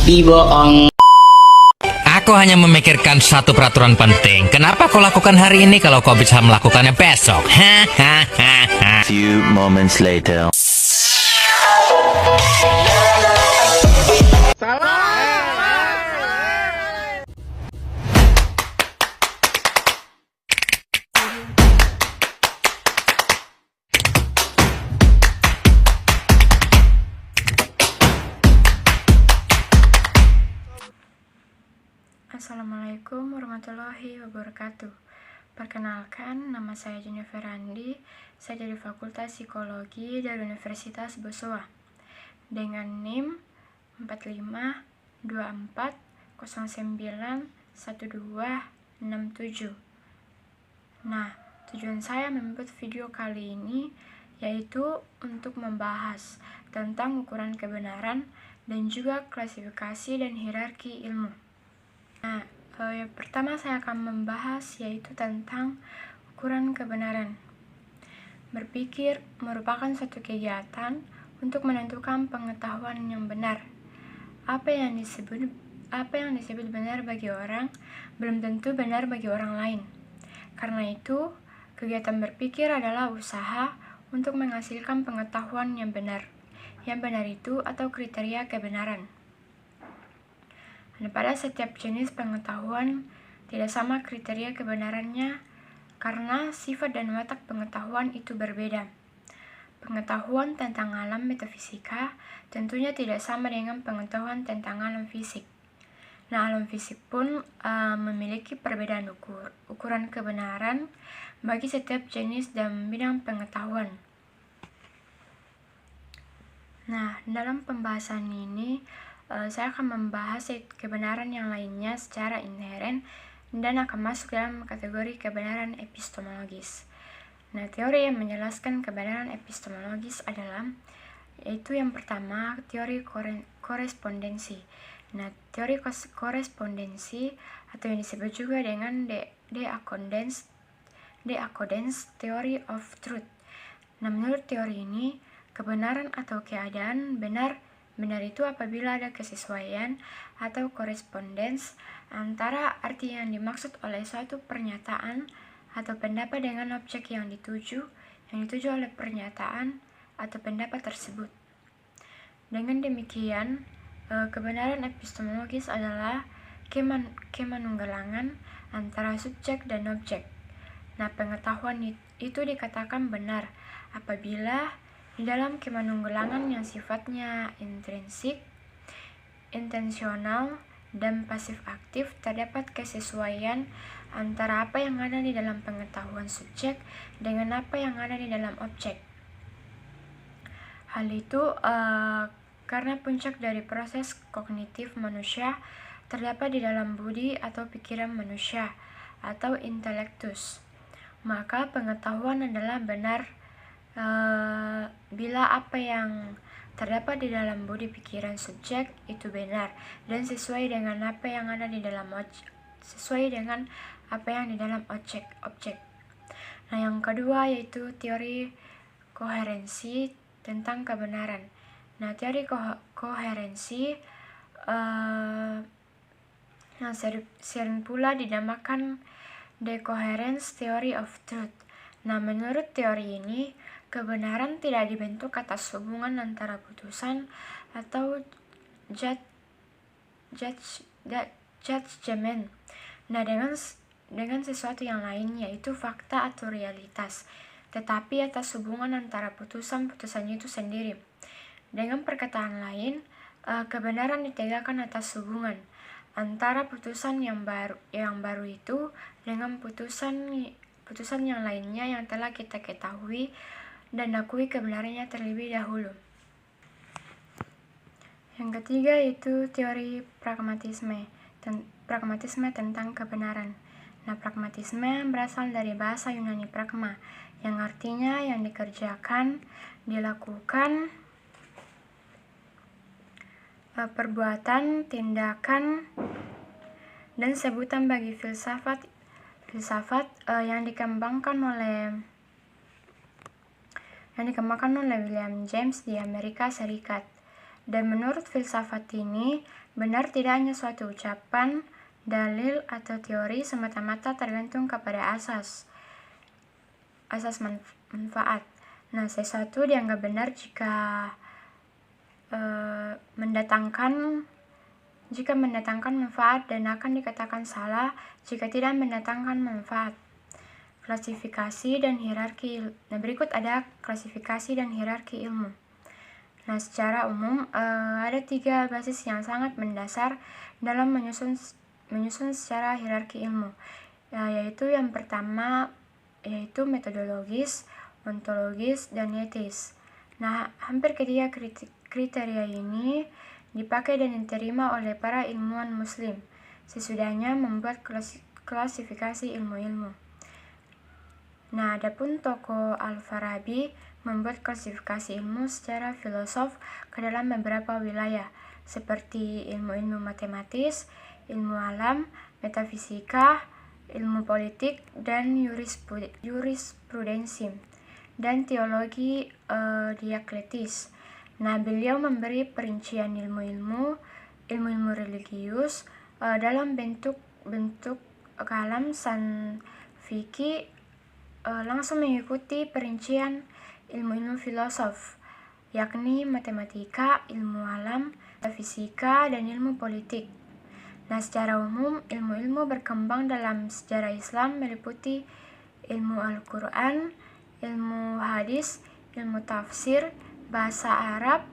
Dibohong. Aku hanya memikirkan satu peraturan penting. Kenapa kau lakukan hari ini kalau kau bisa melakukannya besok? Hahaha. Few moments later. Assalamualaikum warahmatullahi wabarakatuh. Perkenalkan, nama saya Jennifer Randi. Saya dari Fakultas Psikologi dari Universitas Bosowa dengan NIM 4524091267. Nah, tujuan saya membuat video kali ini yaitu untuk membahas tentang ukuran kebenaran dan juga klasifikasi dan hierarki ilmu. Nah, yang pertama saya akan membahas yaitu tentang ukuran kebenaran. Berpikir merupakan suatu kegiatan untuk menentukan pengetahuan yang benar. Apa yang disebut benar bagi orang, belum tentu benar bagi orang lain. Karena itu, kegiatan berpikir adalah usaha untuk menghasilkan pengetahuan yang benar. Yang benar itu atau kriteria kebenaran. Dan pada setiap jenis pengetahuan tidak sama kriteria kebenarannya karena sifat dan watak pengetahuan itu berbeda. Pengetahuan tentang alam metafisika tentunya tidak sama dengan pengetahuan tentang alam fisik. Nah, alam fisik pun memiliki perbedaan ukuran kebenaran bagi setiap jenis dan bidang pengetahuan. Nah, dalam pembahasan ini saya akan membahas kebenaran yang lainnya secara inheren dan akan masuk dalam kategori kebenaran epistemologis. Nah, teori yang menjelaskan kebenaran epistemologis adalah yaitu yang pertama, teori korespondensi. Nah, teori korespondensi atau yang disebut juga dengan the accordance theory of truth. Nah, menurut teori ini, kebenaran atau keadaan benar itu apabila ada kesesuaian atau korespondens antara arti yang dimaksud oleh suatu pernyataan atau pendapat dengan objek yang dituju oleh pernyataan atau pendapat tersebut. Dengan demikian, kebenaran epistemologis adalah kemanunggalangan antara subjek dan objek. Nah, pengetahuan itu dikatakan benar apabila di dalam kemanunggalangan yang sifatnya intrinsik, intensional, dan pasif aktif terdapat kesesuaian antara apa yang ada di dalam pengetahuan subjek dengan apa yang ada di dalam objek. Hal itu karena puncak dari proses kognitif manusia terdapat di dalam budi atau pikiran manusia atau intelektus. Maka pengetahuan adalah benar bila apa yang terdapat di dalam budi pikiran subjek itu benar dan sesuai dengan apa yang ada di dalam objek. Nah, yang kedua yaitu teori koherensi tentang kebenaran. Nah, teori koherensi yang sering pula dinamakan the coherence theory of truth. Nah, menurut teori ini, kebenaran tidak dibentuk atas hubungan antara putusan atau judgment. Nah, dengan sesuatu yang lain yaitu fakta atau realitas, tetapi atas hubungan antara putusan itu sendiri. Dengan perkataan lain, kebenaran ditegakkan atas hubungan antara putusan yang baru itu dengan putusan yang lainnya yang telah kita ketahui dan akui kebenarannya terlebih dahulu. Yang ketiga yaitu teori pragmatisme tentang kebenaran. Nah, pragmatisme berasal dari bahasa Yunani pragma, yang artinya yang dikerjakan, dilakukan, perbuatan, tindakan, dan sebutan bagi filsafat yang dikembangkan oleh William James di Amerika Serikat. Dan menurut filsafat ini, benar tidak hanya suatu ucapan, dalil, atau teori semata-mata tergantung kepada asas manfaat. Nah, sesuatu dianggap benar jika mendatangkan manfaat dan akan dikatakan salah jika tidak mendatangkan manfaat. Klasifikasi dan hierarki. Nah, berikut ada klasifikasi dan hierarki ilmu. Nah, secara umum ada 3 basis yang sangat mendasar dalam menyusun secara hierarki ilmu, yaitu yang pertama yaitu metodologis, ontologis, dan etis. Nah, hampir ketiga kriteria ini dipakai dan diterima oleh para ilmuwan muslim sesudahnya membuat klasifikasi ilmu-ilmu. Nah, adapun tokoh Al-Farabi membuat klasifikasi ilmu secara filosof ke dalam beberapa wilayah, seperti ilmu-ilmu matematis, ilmu alam, metafisika, ilmu politik, dan jurisprudensi, dan teologi diakletis. Nah, beliau memberi perincian ilmu-ilmu religius dalam bentuk kalam sanfiki langsung mengikuti perincian ilmu-ilmu filosof, yakni matematika, ilmu alam, fisika, dan ilmu politik. Nah, secara umum, ilmu-ilmu berkembang dalam sejarah Islam meliputi ilmu Al-Quran, ilmu hadis, ilmu tafsir, bahasa Arab,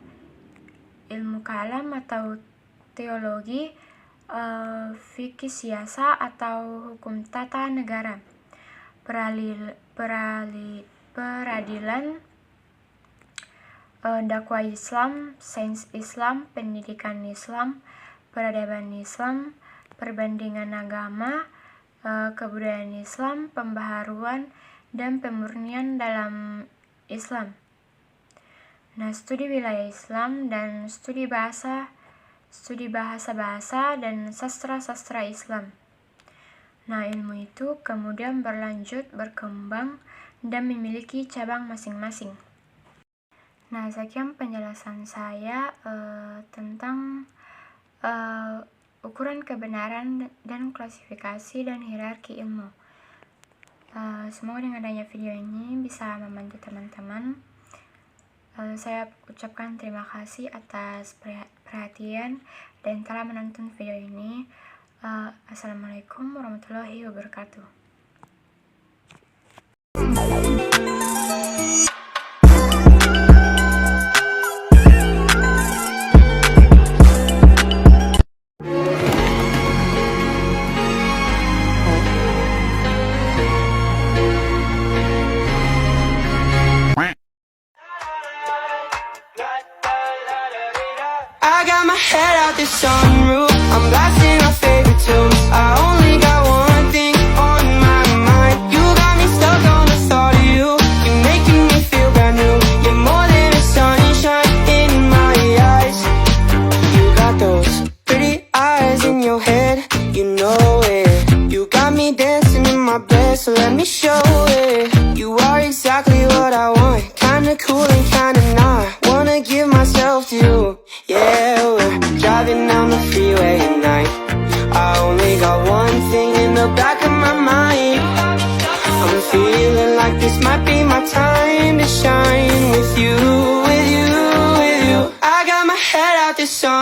ilmu kalam atau teologi, fikih siasa atau hukum tata negara, peradilan, dakwah Islam, sains Islam, pendidikan Islam, peradaban Islam, perbandingan agama, kebudayaan Islam, pembaharuan, dan pemurnian dalam Islam. Nah, studi wilayah Islam dan studi bahasa-bahasa dan sastra-sastra Islam. Nah, ilmu itu kemudian berkembang dan memiliki cabang masing-masing. Nah, sekian penjelasan saya tentang ukuran kebenaran dan klasifikasi dan hierarki ilmu. Semoga dengan adanya video ini bisa membantu teman-teman. Saya ucapkan terima kasih atas perhatian dan telah menonton video ini. Assalamualaikum warahmatullahi wabarakatuh. I got my head out the sunroof, I'm blasting my favorite tunes. I only got one thing on my mind. You got me stuck on the thought of you. You're making me feel brand new. You're more than a sunshine in my eyes. You got those pretty eyes in your head, you know it. You got me dancing in my bed, so let me show it. You are exactly what I want, kinda cool and kinda not. Wanna give myself to you. Yeah, we're driving down the freeway at night. I only got one thing in the back of my mind. I'm feeling like this might be my time to shine with you, with you, with you. I got my head out the sun.